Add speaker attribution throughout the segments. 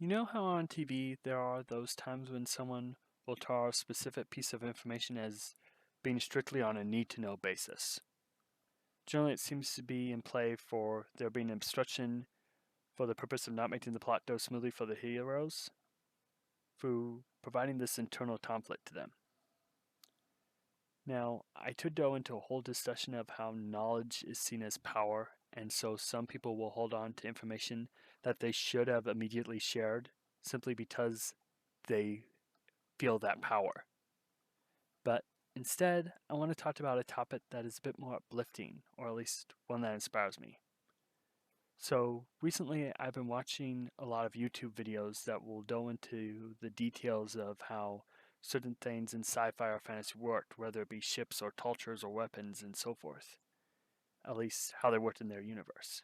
Speaker 1: You know how on TV there are those times when someone will tar a specific piece of information as being strictly on a need to know basis? Generally, it seems to be in play for there being obstruction for the purpose of not making the plot go smoothly for the heroes, through providing this internal conflict to them. Now, I could go into a whole discussion of how knowledge is seen as power, and so some people will hold on to information that they should have immediately shared simply because they feel that power. But instead, I want to talk about a topic that is a bit more uplifting, or at least one that inspires me. So recently, I've been watching a lot of YouTube videos that will go into the details of how certain things in sci-fi or fantasy worked, whether it be ships or cultures or weapons and so forth, at least how they worked in their universe.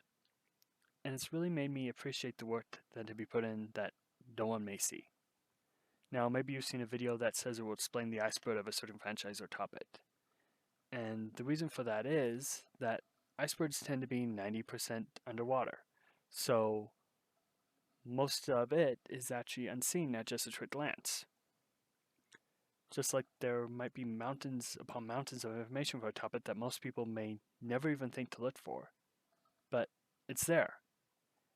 Speaker 1: And it's really made me appreciate the work that had been put in that no one may see. Now, maybe you've seen a video that says it will explain the iceberg of a certain franchise or topic. And the reason for that is that icebergs tend to be 90% underwater. So most of it is actually unseen at just a quick glance. Just like there might be mountains upon mountains of information for a topic that most people may never even think to look for. But it's there.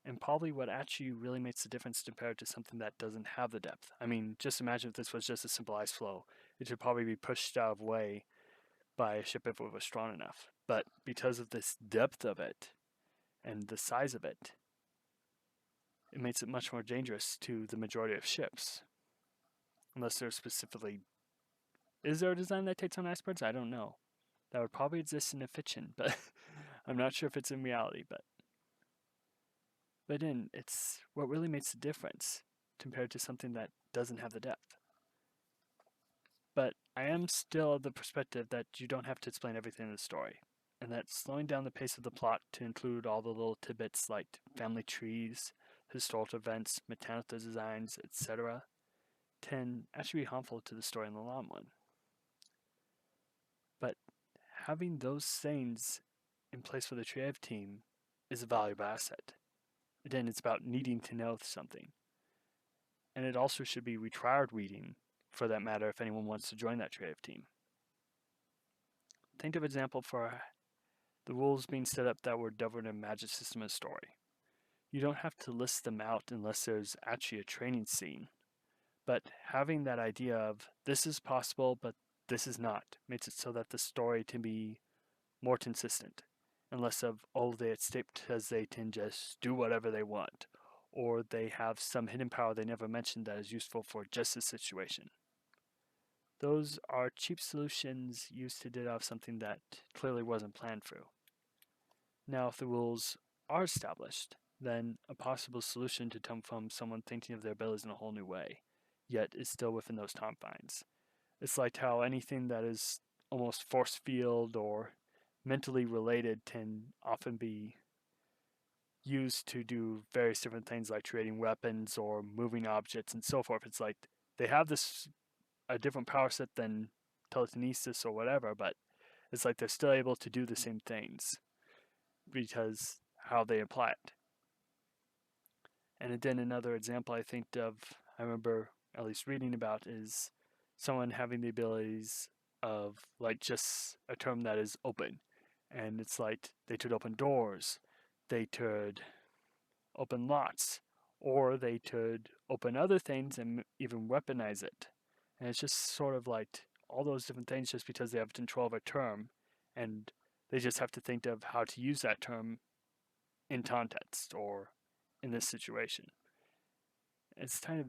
Speaker 1: And probably what actually really makes the difference compared to something that doesn't have the depth. I mean, just imagine if this was just a simple ice floe. It should probably be pushed out of the way by a ship if it was strong enough. But because of this depth of it and the size of it, it makes it much more dangerous to the majority of ships. Unless they're specifically... Is there a design that takes on icebergs? I don't know. That would probably exist in a fiction, but I'm not sure if it's in reality. But then it's what really makes the difference compared to something that doesn't have the depth. But I am still of the perspective that you don't have to explain everything in the story, and that slowing down the pace of the plot to include all the little tidbits like family trees, historical events, mechanical designs, etc., can actually be harmful to the story in the long run. But having those things in place for the creative team is a valuable asset. Again, it's about needing to know something. And it also should be required reading, for that matter, if anyone wants to join that creative team. Think of an example for the rules being set up that would govern a magic system of story. You don't have to list them out unless there's actually a training scene. But having that idea of this is possible, but this is not, makes it so that the story can be more consistent. And less of, oh, they escape because they can just do whatever they want. Or they have some hidden power they never mentioned that is useful for just this situation. Those are cheap solutions used to get out of something that clearly wasn't planned through. Now, if the rules are established, then a possible solution to come from someone thinking of their abilities in a whole new way, yet is still within those confines. It's like how anything that is almost force field or mentally related can often be used to do various different things like creating weapons or moving objects and so forth. It's like they have this a different power set than telekinesis or whatever, but it's like they're still able to do the same things because how they apply it. And then another example I think of, I remember at least reading about, is someone having the abilities of like just a term that is open. And it's like they could open doors, they could open locks, or they could open other things and even weaponize it. And it's just sort of like all those different things just because they have control of a term, and they just have to think of how to use that term in context or in this situation. It's kind of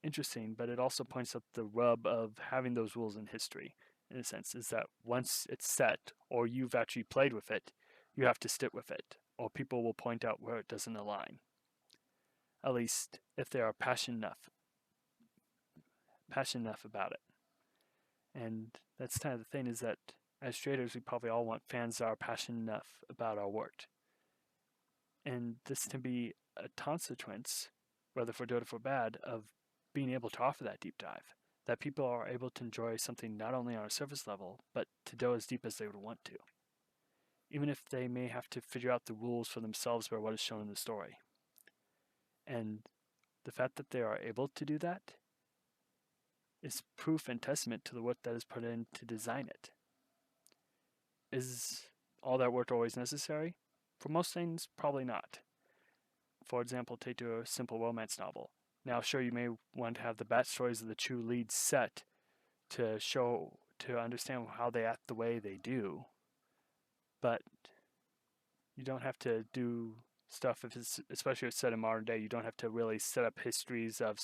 Speaker 1: interesting, but it also points up the rub of having those rules in history, in a sense, is that once it's set or you've actually played with it, you have to stick with it, or people will point out where it doesn't align. At least if they are passionate enough about it. And that's kind of the thing, is that as traders, we probably all want fans that are passionate enough about our work. And this can be a consequence, whether for good or for bad, of being able to offer that deep dive. That people are able to enjoy something not only on a surface level, but to go as deep as they would want to. Even if they may have to figure out the rules for themselves by what is shown in the story. And The fact that they are able to do that is proof and testament to the work that is put in to design it. Is all that work always necessary? For most things, probably not. For example, take a simple romance novel. Now, sure, you may want to have the backstories of the two leads set to understand how they act the way they do, but you don't have to do stuff especially if it's set in modern day. You don't have to really set up histories of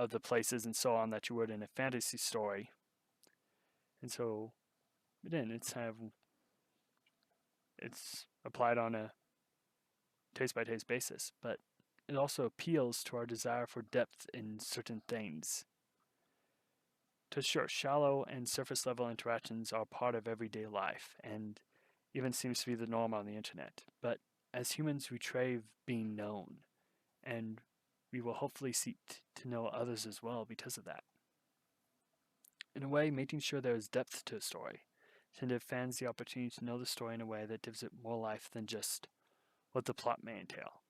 Speaker 1: the places and so on that you would in a fantasy story. And so, again, it's applied on a taste-by-taste basis, but it also appeals to our desire for depth in certain things. To sure, shallow and surface level interactions are part of everyday life, and even seems to be the norm on the internet. But as humans, we crave being known, and we will hopefully seek to know others as well because of that. In a way, making sure there is depth to a story tend to give fans the opportunity to know the story in a way that gives it more life than just what the plot may entail.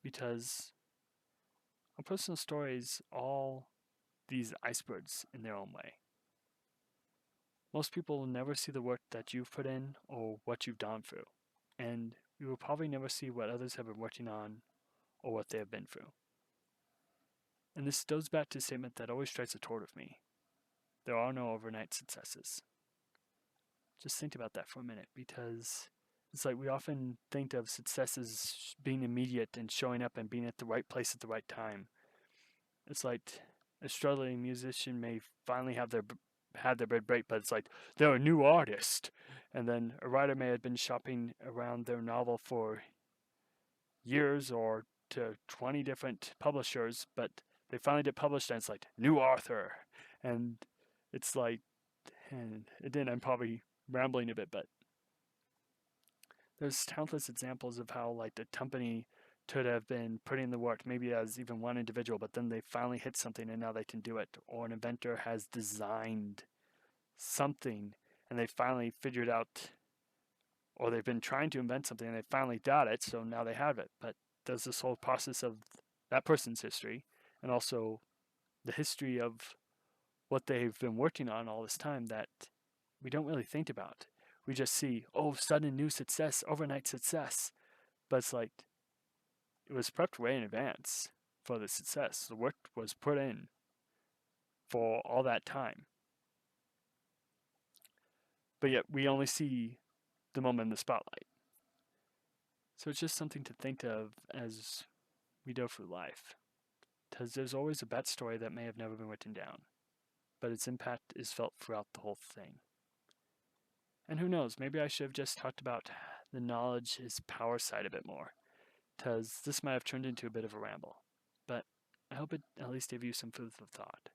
Speaker 1: Because our personal stories all these icebergs in their own way. Most people will never see the work that you've put in or what you've gone through, and you will probably never see what others have been working on or what they have been through. And this goes back to a statement that always strikes a chord with me. There are no overnight successes. Just think about that for a minute, because it's like we often think of success as being immediate and showing up and being at the right place at the right time. It's like a struggling musician may finally had their big break, but it's like they're a new artist. And then a writer may have been shopping around their novel for years or to 20 different publishers, but they finally get published and it's like new author. And it's like, and again, I'm probably rambling a bit, but there's countless examples of how like the company could have been putting the work maybe as even one individual, but then they finally hit something and now they can do it. Or an inventor has designed something and they finally figured out, or they've been trying to invent something and they finally got it, so now they have it. But there's this whole process of that person's history and also the history of what they've been working on all this time that we don't really think about. We just see, oh, sudden new success, overnight success. But it's like, it was prepped way in advance for the success. The work was put in for all that time. But yet we only see the moment in the spotlight. So it's just something to think of as we go through life. Because there's always a backstory that may have never been written down, but its impact is felt throughout the whole thing. And who knows, maybe I should have just talked about the knowledge is power side a bit more, because this might have turned into a bit of a ramble. But I hope it at least gave you some food for thought.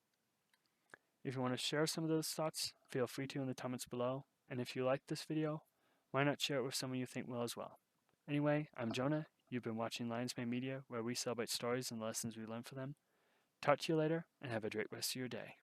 Speaker 1: If you want to share some of those thoughts, feel free to in the comments below. And if you like this video, why not share it with someone you think will as well. Anyway, I'm Jonah. You've been watching Lionsmane Media, where we celebrate stories and the lessons we learn from them. Talk to you later, and have a great rest of your day.